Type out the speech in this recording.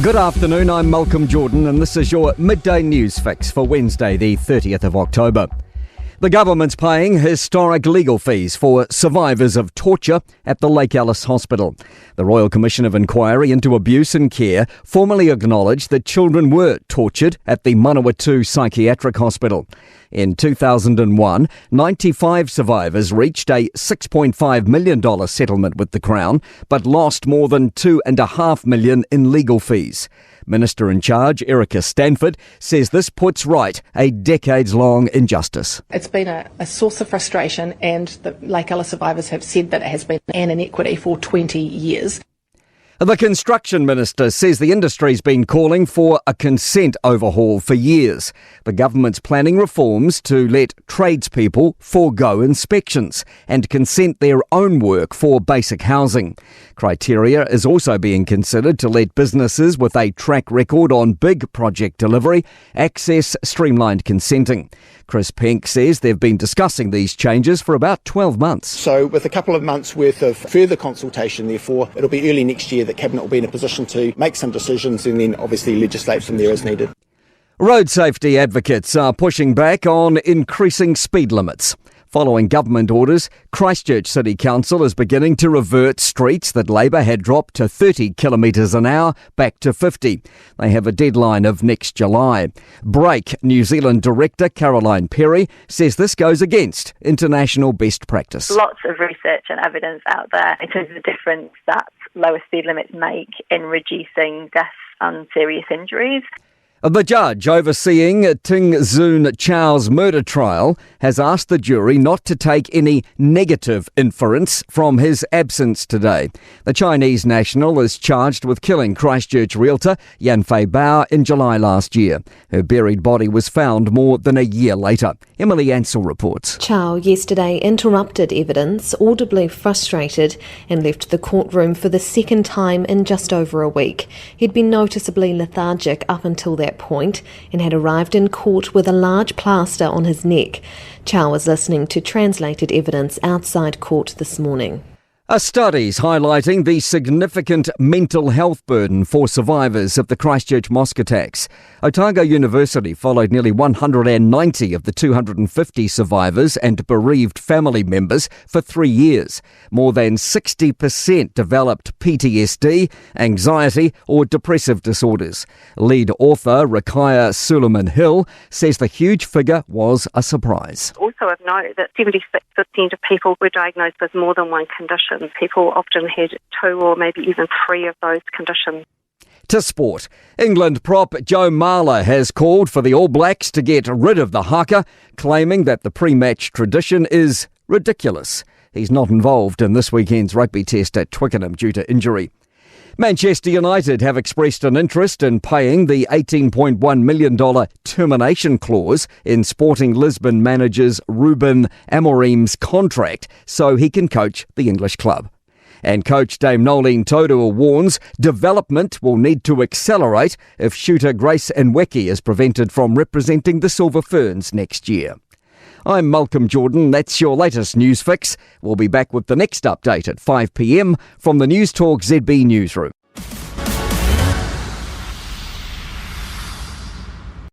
Good afternoon, I'm Malcolm Jordan and this is your midday news fix for Wednesday the 30th of October. The government's paying historic legal fees for survivors of torture at the Lake Alice Hospital. The Royal Commission of Inquiry into Abuse and Care formally acknowledged that children were tortured at the Manawatu Psychiatric Hospital. In 2001, 95 survivors reached a $6.5 million settlement with the Crown, but lost more than $2.5 million in legal fees. Minister in charge, Erica Stanford, says this puts right a decades-long injustice. It's been a source of frustration, and the Lake Alice survivors have said that it has been an inequity for 20 years. The Construction Minister says the industry's been calling for a consent overhaul for years. The government's planning reforms to let tradespeople forgo inspections and consent their own work for basic housing. Criteria is also being considered to let businesses with a track record on big project delivery access streamlined consenting. Chris Penk says they've been discussing these changes for about 12 months. So with a couple of months' worth of further consultation, therefore, it'll be early next year that Cabinet will be in a position to make some decisions and then obviously legislate from there as needed. Road safety advocates are pushing back on increasing speed limits. Following government orders, Christchurch City Council is beginning to revert streets that Labor had dropped to 30 kilometres an hour back to 50. They have a deadline of next July. Break New Zealand director Caroline Perry says this goes against international best practice. Lots of research and evidence out there in terms of the difference that lower speed limits make in reducing deaths and serious injuries. The judge overseeing Ting Zoon Chows' murder trial has asked the jury not to take any negative inference from his absence today. The Chinese national is charged with killing Christchurch realtor Yan Fei Bao in July last year. Her buried body was found more than a year later. Emily Ansell reports. Chow yesterday interrupted evidence, audibly frustrated, and left the courtroom for the second time in just over a week. He'd been noticeably lethargic up until that point and had arrived in court with a large plaster on his neck. Chow was listening to translated evidence outside court this morning. A study's highlighting the significant mental health burden for survivors of the Christchurch mosque attacks. Otago University followed nearly 190 of the 250 survivors and bereaved family members for 3 years. More than 60% developed PTSD, anxiety or depressive disorders. Lead author Rakaya Suleiman-Hill says the huge figure was a surprise. Also of note that 76% of people were diagnosed with more than one condition. People often had 2 or maybe even 3 of those conditions. To sport, England prop Joe Marler has called for the All Blacks to get rid of the haka, claiming that the pre-match tradition is ridiculous. He's not involved in this weekend's rugby test at Twickenham due to injury. Manchester United have expressed an interest in paying the $18.1 million termination clause in Sporting Lisbon manager's Ruben Amorim's contract so he can coach the English club. And coach Dame Nolene Todua warns development will need to accelerate if shooter Grace Nweke is prevented from representing the Silver Ferns next year. I'm Malcolm Jordan. That's your latest news fix. We'll be back with the next update at 5 p.m. from the Newstalk ZB newsroom.